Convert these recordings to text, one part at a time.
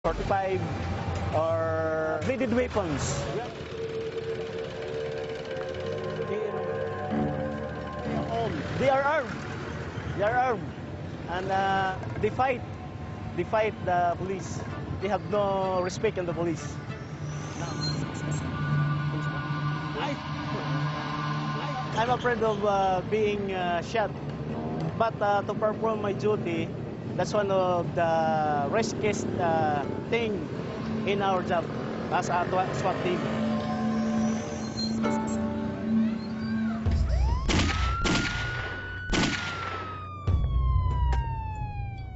45 or bladed weapons. They are armed. They are armed. And they fight. They fight the police. They have no respect in the police. I'm afraid of being shot. But to perform my duty, that's one of the riskiest thing in our job as a SWAT team.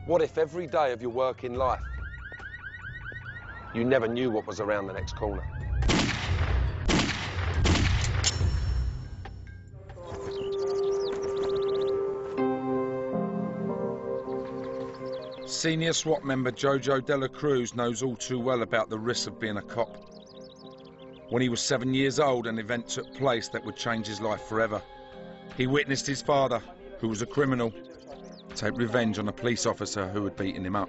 What if every day of your working life, you never knew what was around the next corner? Senior SWAT member Jojo Dela Cruz knows all too well about the risks of being a cop. When he was 7 years old, an event took place that would change his life forever. He witnessed his father, who was a criminal, take revenge on a police officer who had beaten him up.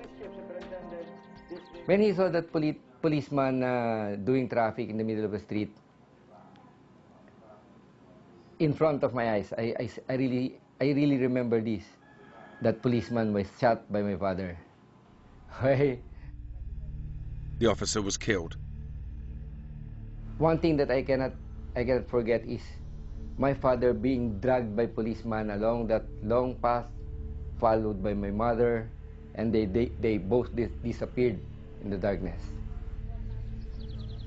When he saw that policeman doing traffic in the middle of the street, in front of my eyes, I really remember this. That policeman was shot by my father. The officer was killed. One thing that I cannot forget is my father being dragged by policemen along that long path, followed by my mother, and they both disappeared in the darkness.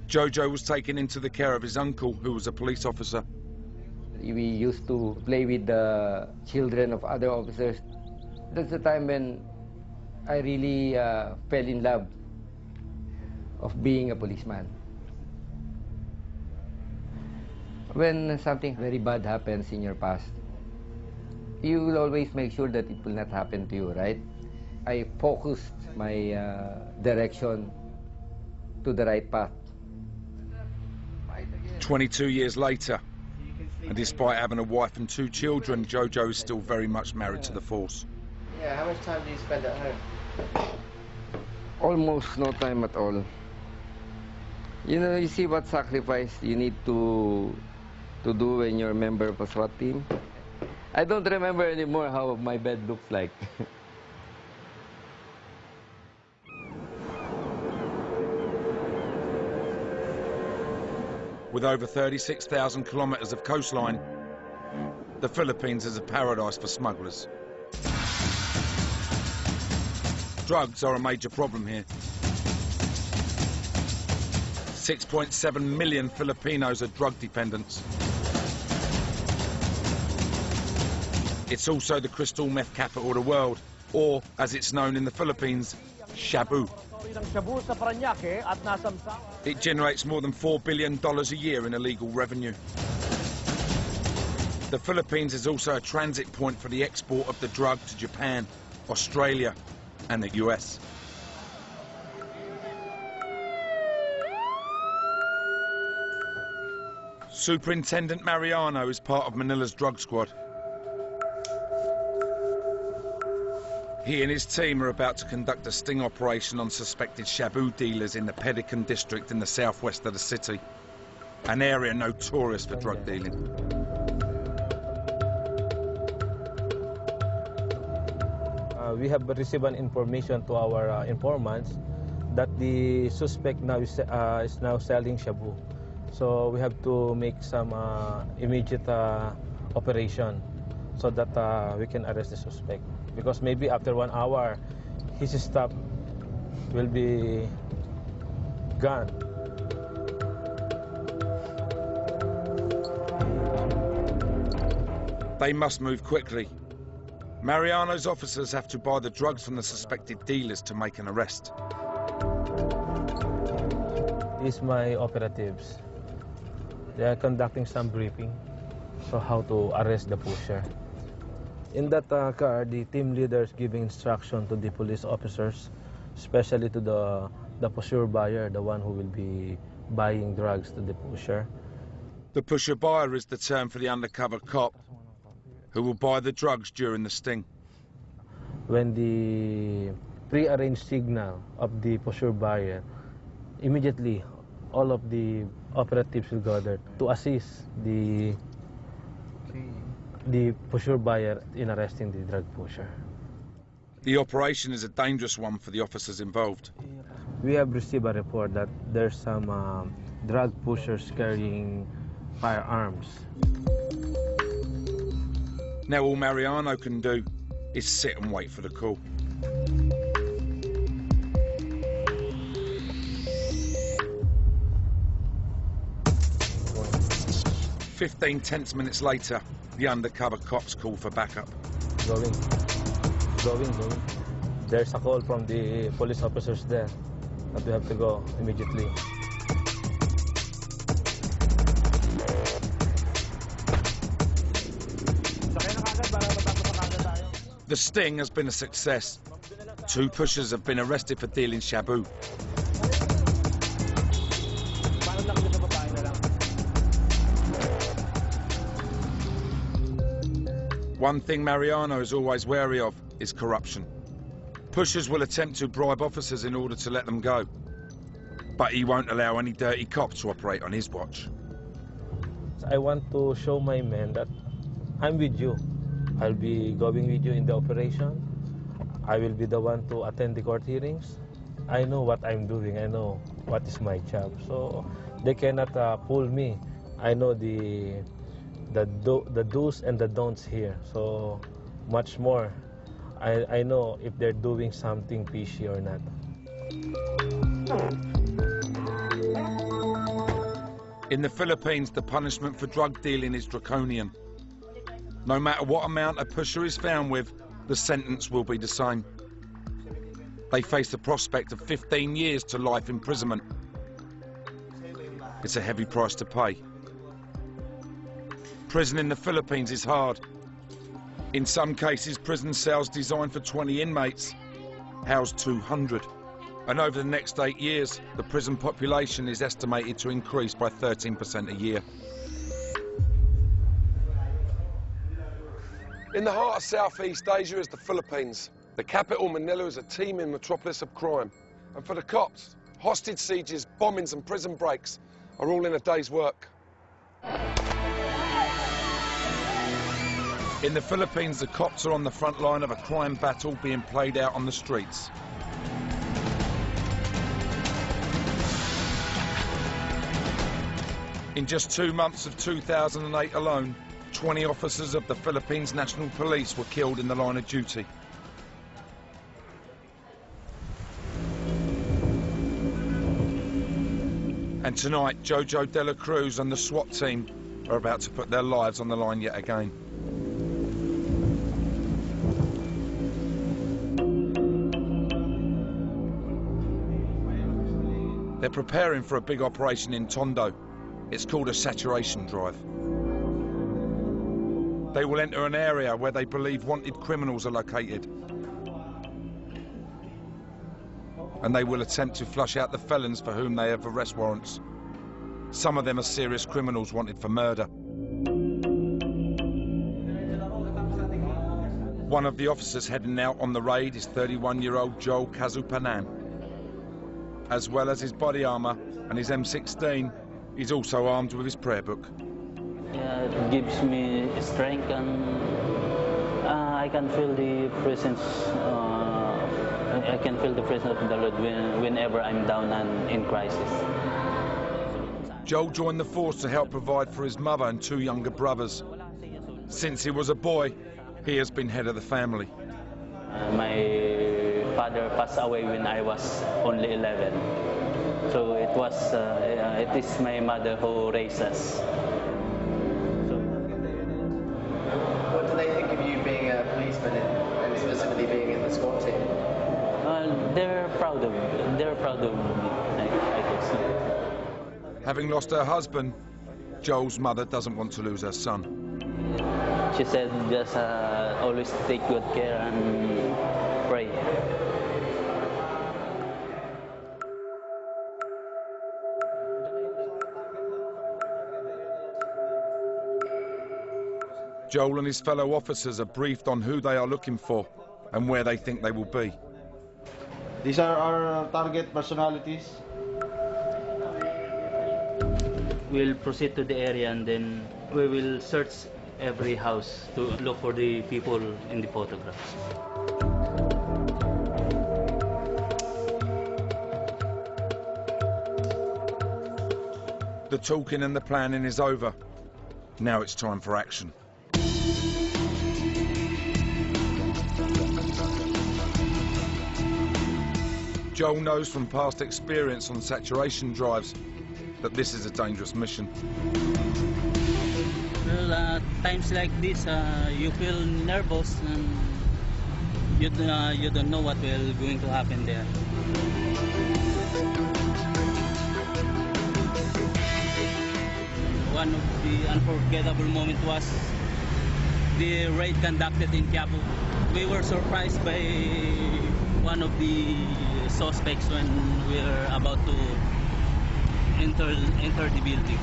Jojo was taken into the care of his uncle, who was a police officer. We used to play with the children of other officers. That's the time when I really fell in love of being a policeman. When something very bad happens in your past, you will always make sure that it will not happen to you, right? I focused my direction to the right path. 22 years later, and despite having a wife and 2 children, Jojo is still very much married to the force. Yeah, how much time do you spend at home? Almost no time at all. You know, you see what sacrifice you need to do when you're a member of a SWAT team? I don't remember anymore how my bed looks like. With over 36,000 kilometers of coastline, the Philippines is a paradise for smugglers. Drugs are a major problem here. 6.7 million Filipinos are drug dependents. It's also the crystal meth capital of the world, or, as it's known in the Philippines, Shabu. It generates more than $4 billion a year in illegal revenue. The Philippines is also a transit point for the export of the drug to Japan, Australia, and the US. Superintendent Mariano is part of Manila's drug squad. He and his team are about to conduct a sting operation on suspected Shabu dealers in the Pedican district in the southwest of the city, an area notorious for drug dealing. We have received an information to our informants that the suspect now is now selling Shabu. So we have to make some immediate operation so that we can arrest the suspect. Because maybe after 1 hour, his stuff will be gone. They must move quickly. Mariano's officers have to buy the drugs from the suspected dealers to make an arrest. These are my operatives. They are conducting some briefing so how to arrest the pusher. In that car, the team leaders giving instruction to the police officers, especially to the pusher buyer, the one who will be buying drugs to the pusher. The pusher buyer is the term for the undercover cop who will buy the drugs during the sting. When the prearranged signal of the pusher barrier, immediately all of the operatives will gather to assist the pusher buyer in arresting the drug pusher. The operation is a dangerous one for the officers involved. We have received a report that there's some drug pushers carrying firearms. Now all Mariano can do is sit and wait for the call. "15 tense minutes later, the undercover cops call for backup. Going. There's a call from the police officers there that we have to go immediately. The sting has been a success. 2 pushers have been arrested for dealing shabu. One thing Mariano is always wary of is corruption. Pushers will attempt to bribe officers in order to let them go, but he won't allow any dirty cops to operate on his watch. I want to show my men that I'm with you. I'll be going with you in the operation. I will be the one to attend the court hearings. I know what I'm doing. I know what is my job. So they cannot pull me. I know the do's and the don'ts here. So much more. I know if they're doing something fishy or not. In the Philippines, the punishment for drug dealing is draconian. No matter what amount a pusher is found with, the sentence will be the same. They face the prospect of 15 years to life imprisonment. It's a heavy price to pay. Prison in the Philippines is hard. In some cases, prison cells designed for 20 inmates house 200. And over the next 8 years, the prison population is estimated to increase by 13% a year. In the heart of Southeast Asia is the Philippines. The capital, Manila, is a teeming metropolis of crime. And for the cops, hostage sieges, bombings and prison breaks are all in a day's work. In the Philippines, the cops are on the front line of a crime battle being played out on the streets. In just 2 months of 2008 alone, 20 officers of the Philippines National Police were killed in the line of duty. And tonight, Jojo De La Cruz and the SWAT team are about to put their lives on the line yet again. They're preparing for a big operation in Tondo. It's called a saturation drive. They will enter an area where they believe wanted criminals are located. And they will attempt to flush out the felons for whom they have arrest warrants. Some of them are serious criminals wanted for murder. One of the officers heading out on the raid is 31-year-old Joel Kazupanan. As well as his body armour and his M16, he's also armed with his prayer book. Yeah, it gives me strength, and I can feel the presence. I can feel the presence of the Lord whenever I'm down and in crisis. Joel joined the force to help provide for his mother and 2 younger brothers. Since he was a boy, he has been head of the family. My father passed away when I was only 11, so it is my mother who raised us. What do they think of you being a policeman and specifically being in the SWAT team? They're proud of me. They're proud of me, I guess. Having lost her husband, Joel's mother doesn't want to lose her son. She said just always take good care and pray. Joel and his fellow officers are briefed on who they are looking for and where they think they will be. These are our target personalities. We'll proceed to the area and then we will search every house to look for the people in the photographs. The talking and the planning is over. Now it's time for action. Joel knows from past experience on saturation drives that this is a dangerous mission. Well, times like this, you feel nervous and you don't know what will going to happen there. One of the unforgettable moments was the raid conducted in Quiapo. We were surprised by one of the suspects when we were about to enter the building.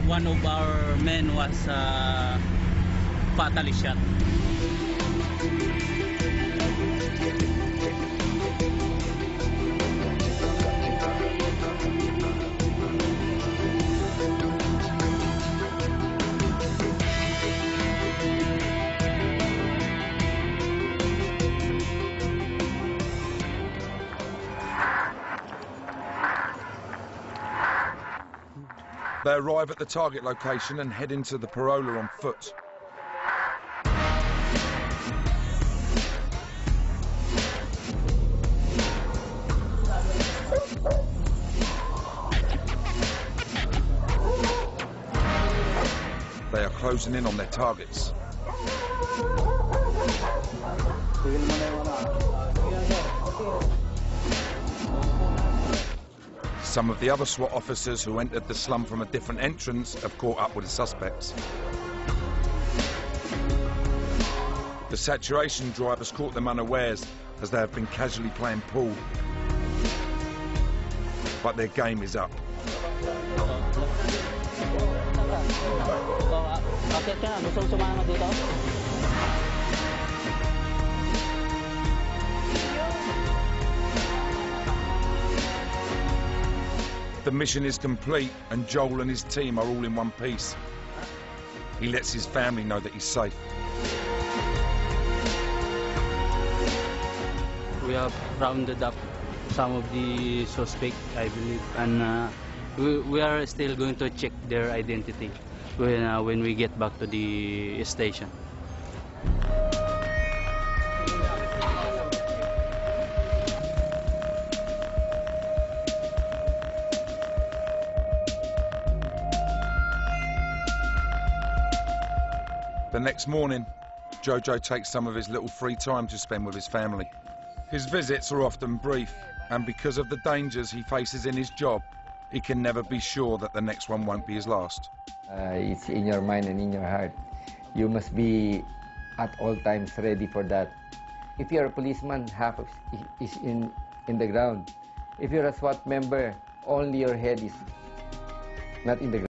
One of our men was fatally shot. They arrive at the target location and head into the parola on foot. They are closing in on their targets. Some of the other SWAT officers who entered the slum from a different entrance have caught up with the suspects. The saturation drivers caught them unawares as they have been casually playing pool. But their game is up. The mission is complete and Joel and his team are all in one piece. He lets his family know that he's safe. We have rounded up some of the suspects, I believe, and we are still going to check their identity when we get back to the station. The next morning, Jojo takes some of his little free time to spend with his family. His visits are often brief, and because of the dangers he faces in his job, he can never be sure that the next one won't be his last. It's in your mind and in your heart. You must be at all times ready for that. If you're a policeman, half is in the ground. If you're a SWAT member, only your head is not in the ground.